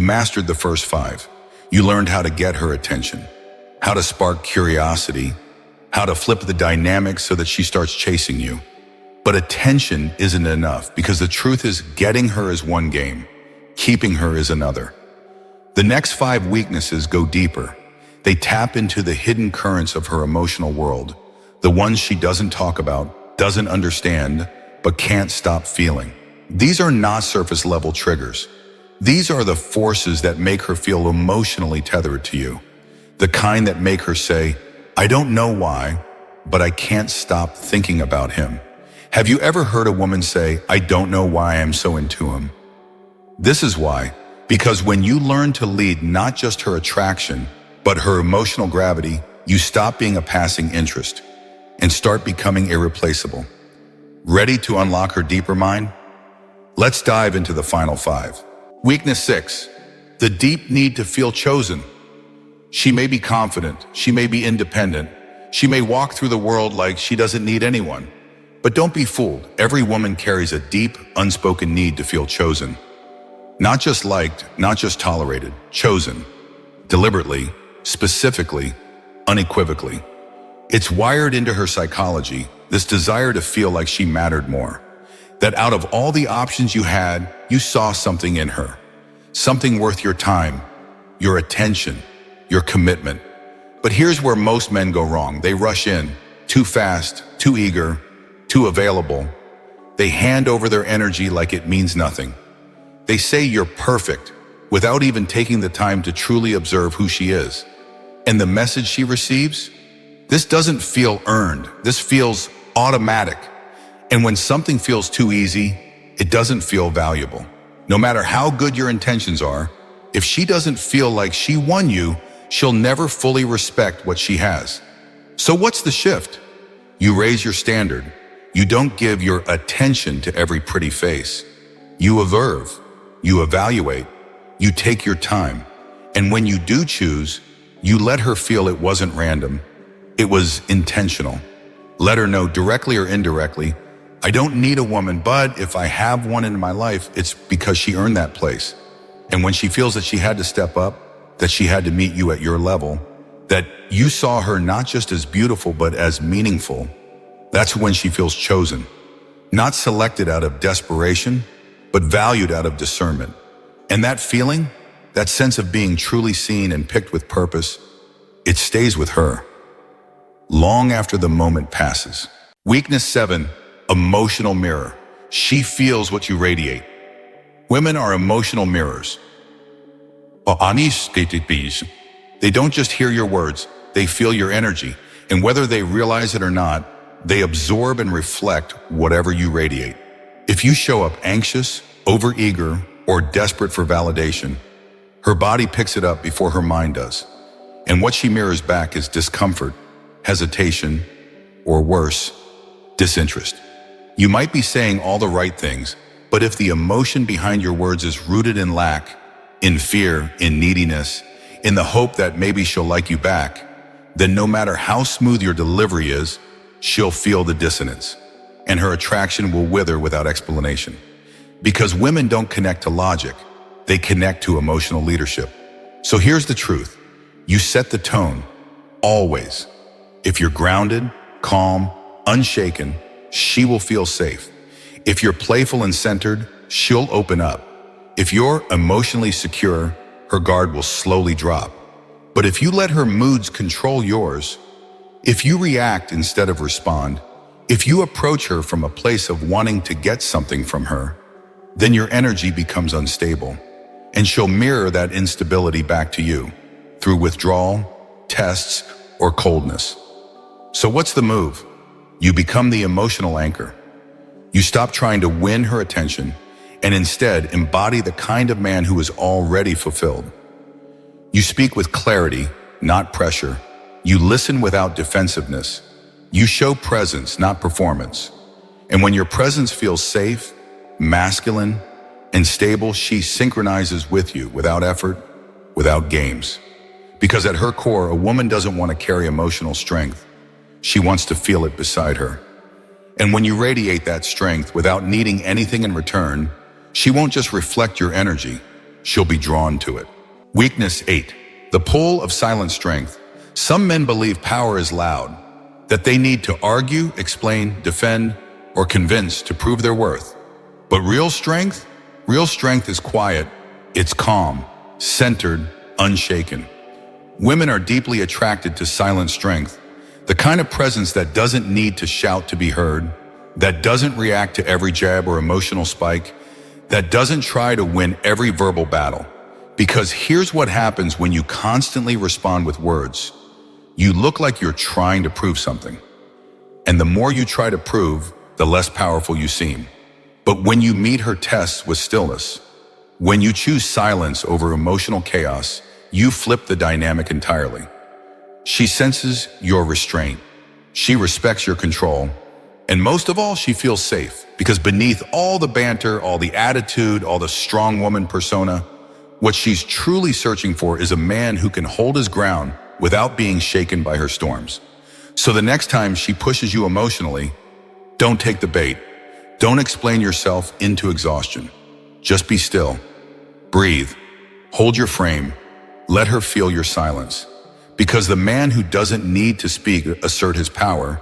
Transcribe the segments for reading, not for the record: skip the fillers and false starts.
mastered the first 5. You learned how to get her attention, how to spark curiosity, how to flip the dynamics so that she starts chasing you. But attention isn't enough, because the truth is, getting her is one game, keeping her is another. The next 5 weaknesses go deeper. They tap into the hidden currents of her emotional world, the ones she doesn't talk about, doesn't understand, but can't stop feeling. These are not surface-level triggers. These are the forces that make her feel emotionally tethered to you. The kind that make her say, "I don't know why, but I can't stop thinking about him." Have you ever heard a woman say, "I don't know why I'm so into him"? This is why. Because when you learn to lead not just her attraction, but her emotional gravity, you stop being a passing interest and start becoming irreplaceable. Ready to unlock her deeper mind? Let's dive into the final 5. Weakness 6, the deep need to feel chosen. She may be confident, she may be independent, she may walk through the world like she doesn't need anyone. But don't be fooled. Every woman carries a deep, unspoken need to feel chosen. Not just liked, not just tolerated, chosen. Deliberately, specifically, unequivocally. It's wired into her psychology, this desire to feel like she mattered more. That out of all the options you had, you saw something in her. Something worth your time, your attention, your commitment. But here's where most men go wrong. They rush in, too fast, too eager, too available. They hand over their energy like it means nothing. They say you're perfect without even taking the time to truly observe who she is. And the message she receives? This doesn't feel earned. This feels automatic. And when something feels too easy, it doesn't feel valuable. No matter how good your intentions are, if she doesn't feel like she won you, she'll never fully respect what she has. So what's the shift? You raise your standard. You don't give your attention to every pretty face. You observe, you evaluate, you take your time. And when you do choose, you let her feel it wasn't random. It was intentional. Let her know directly or indirectly, I don't need a woman, but if I have one in my life, it's because she earned that place. And when she feels that she had to step up, that she had to meet you at your level, that you saw her not just as beautiful, but as meaningful, that's when she feels chosen. Not selected out of desperation, but valued out of discernment. And that feeling, that sense of being truly seen and picked with purpose, it stays with her long after the moment passes. Weakness 7, emotional mirror. She feels what you radiate. Women are emotional mirrors. They don't just hear your words, they feel your energy. And whether they realize it or not, they absorb and reflect whatever you radiate. If you show up anxious, overeager, or desperate for validation, her body picks it up before her mind does. And what she mirrors back is discomfort, hesitation, or worse, disinterest. You might be saying all the right things, but if the emotion behind your words is rooted in lack, in fear, in neediness, in the hope that maybe she'll like you back, then no matter how smooth your delivery is, she'll feel the dissonance, and her attraction will wither without explanation. Because women don't connect to logic, they connect to emotional leadership. So here's the truth. You set the tone, always. If you're grounded, calm, unshaken, she will feel safe. If you're playful and centered, she'll open up. If you're emotionally secure, her guard will slowly drop. But if you let her moods control yours, if you react instead of respond, if you approach her from a place of wanting to get something from her, then your energy becomes unstable, and she'll mirror that instability back to you through withdrawal, tests, or coldness. So what's the move? You become the emotional anchor. You stop trying to win her attention and instead embody the kind of man who is already fulfilled. You speak with clarity, not pressure. You listen without defensiveness. You show presence, not performance. And when your presence feels safe, masculine, and stable, she synchronizes with you without effort, without games. Because at her core, a woman doesn't want to carry emotional strength. She wants to feel it beside her. And when you radiate that strength without needing anything in return, she won't just reflect your energy. she'll be drawn to it. Weakness 8. The pull of silent strength. Some men believe power is loud, that they need to argue, explain, defend, or convince to prove their worth. But real strength is quiet, it's calm, centered, unshaken. Women are deeply attracted to silent strength, the kind of presence that doesn't need to shout to be heard, that doesn't react to every jab or emotional spike, that doesn't try to win every verbal battle. Because here's what happens when you constantly respond with words. You look like you're trying to prove something. And the more you try to prove, the less powerful you seem. But when you meet her tests with stillness, when you choose silence over emotional chaos, you flip the dynamic entirely. She senses your restraint. She respects your control. And most of all, she feels safe. Because beneath all the banter, all the attitude, all the strong woman persona, what she's truly searching for is a man who can hold his ground without being shaken by her storms. So the next time she pushes you emotionally, don't take the bait. Don't explain yourself into exhaustion. Just be still. Breathe. Hold your frame. Let her feel your silence. Because the man who doesn't need to speak, assert his power,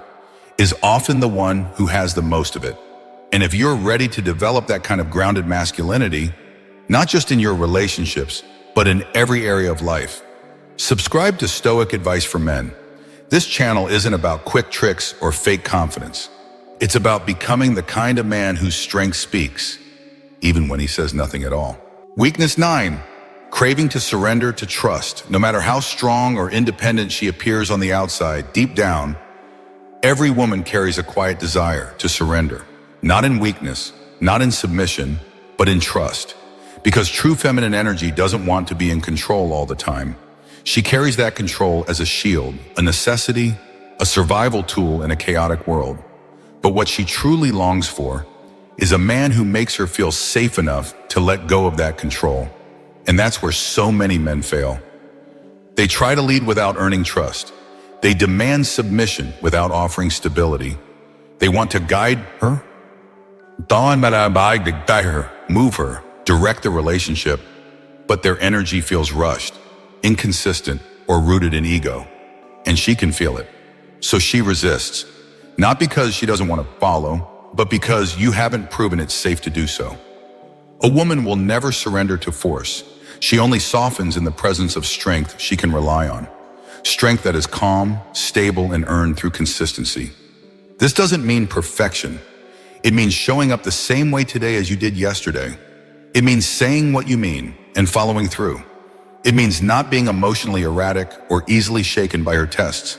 is often the one who has the most of it. And if you're ready to develop that kind of grounded masculinity, not just in your relationships, but in every area of life, subscribe to Stoic Advice for Men. This channel isn't about quick tricks or fake confidence. It's about becoming the kind of man whose strength speaks, even when he says nothing at all. Weakness 9. Craving to surrender to trust. No matter how strong or independent she appears on the outside, deep down, every woman carries a quiet desire to surrender. Not in weakness, not in submission, but in trust. Because true feminine energy doesn't want to be in control all the time. She carries that control as a shield, a necessity, a survival tool in a chaotic world. But what she truly longs for is a man who makes her feel safe enough to let go of that control. And that's where so many men fail. They try to lead without earning trust. They demand submission without offering stability. They want to guide her, move her, direct the relationship, but their energy feels rushed, inconsistent, or rooted in ego. And she can feel it. So she resists, not because she doesn't want to follow, but because you haven't proven it's safe to do so. A woman will never surrender to force. She only softens in the presence of strength she can rely on. Strength that is calm, stable, and earned through consistency. This doesn't mean perfection. It means showing up the same way today as you did yesterday. It means saying what you mean and following through. It means not being emotionally erratic or easily shaken by her tests.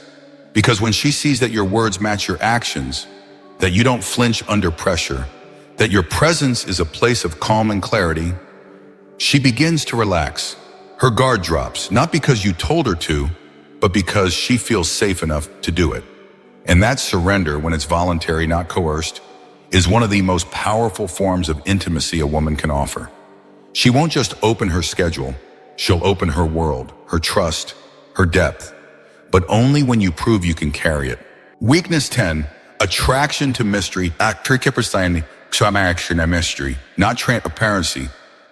Because when she sees that your words match your actions, that you don't flinch under pressure, that your presence is a place of calm and clarity, she begins to relax. Her guard drops, not because you told her to, but because she feels safe enough to do it. And that surrender, when it's voluntary, not coerced, is one of the most powerful forms of intimacy a woman can offer. She won't just open her schedule, she'll open her world, her trust, her depth, but only when you prove you can carry it. Weakness 10, attraction to mystery, mystery, not transparency.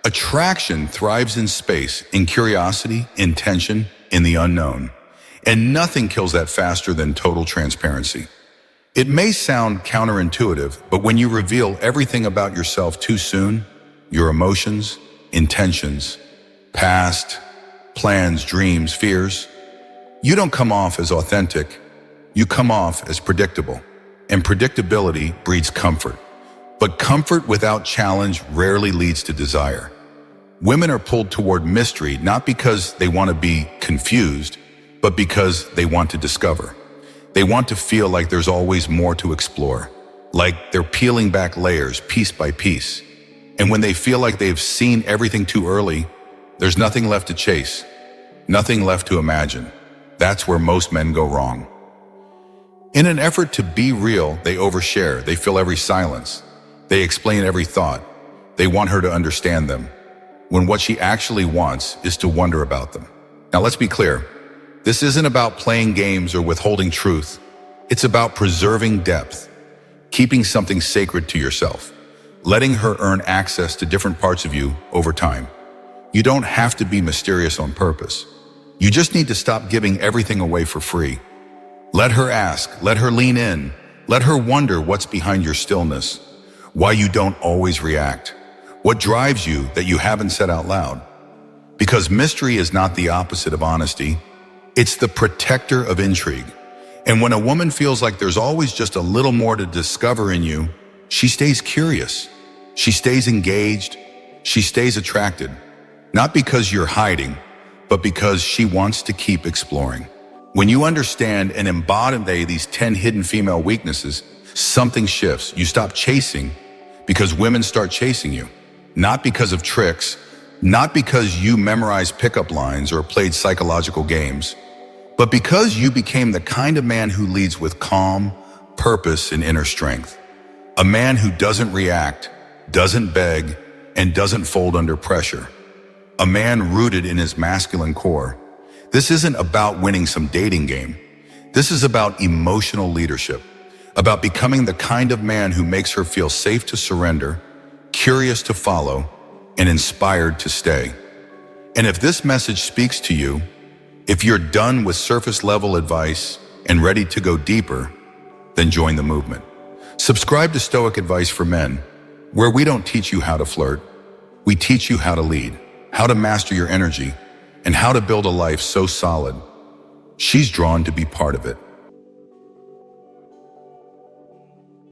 Attraction thrives in space, in curiosity, in tension, in the unknown. And nothing kills that faster than total transparency. It may sound counterintuitive, but when you reveal everything about yourself too soon, your emotions, intentions, past, plans, dreams, fears, you don't come off as authentic, you come off as predictable. And predictability breeds comfort. But comfort without challenge rarely leads to desire. Women are pulled toward mystery not because they want to be confused, but because they want to discover. They want to feel like there's always more to explore, like they're peeling back layers piece by piece. And when they feel like they've seen everything too early, there's nothing left to chase, nothing left to imagine. That's where most men go wrong. In an effort to be real, they overshare, they fill every silence, they explain every thought, they want her to understand them, when what she actually wants is to wonder about them. Now let's be clear, this isn't about playing games or withholding truth. It's about preserving depth, keeping something sacred to yourself, letting her earn access to different parts of you over time. You don't have to be mysterious on purpose. You just need to stop giving everything away for free. Let her ask, let her lean in, let her wonder what's behind your stillness, why you don't always react, what drives you that you haven't said out loud. Because mystery is not the opposite of honesty, it's the protector of intrigue. And when a woman feels like there's always just a little more to discover in you, she stays curious, she stays engaged, she stays attracted. Not because you're hiding, but because she wants to keep exploring. When you understand and embody these 10 hidden female weaknesses, something shifts. You stop chasing because women start chasing you. Not because of tricks, not because you memorized pickup lines or played psychological games, but because you became the kind of man who leads with calm, purpose, and inner strength. A man who doesn't react, doesn't beg, and doesn't fold under pressure. A man rooted in his masculine core. This isn't about winning some dating game. This is about emotional leadership, about becoming the kind of man who makes her feel safe to surrender, curious to follow, and inspired to stay. And if this message speaks to you, if you're done with surface-level advice and ready to go deeper, then join the movement. Subscribe to Stoic Advice for Men, where we don't teach you how to flirt. We teach you how to lead, how to master your energy, and how to build a life so solid, she's drawn to be part of it.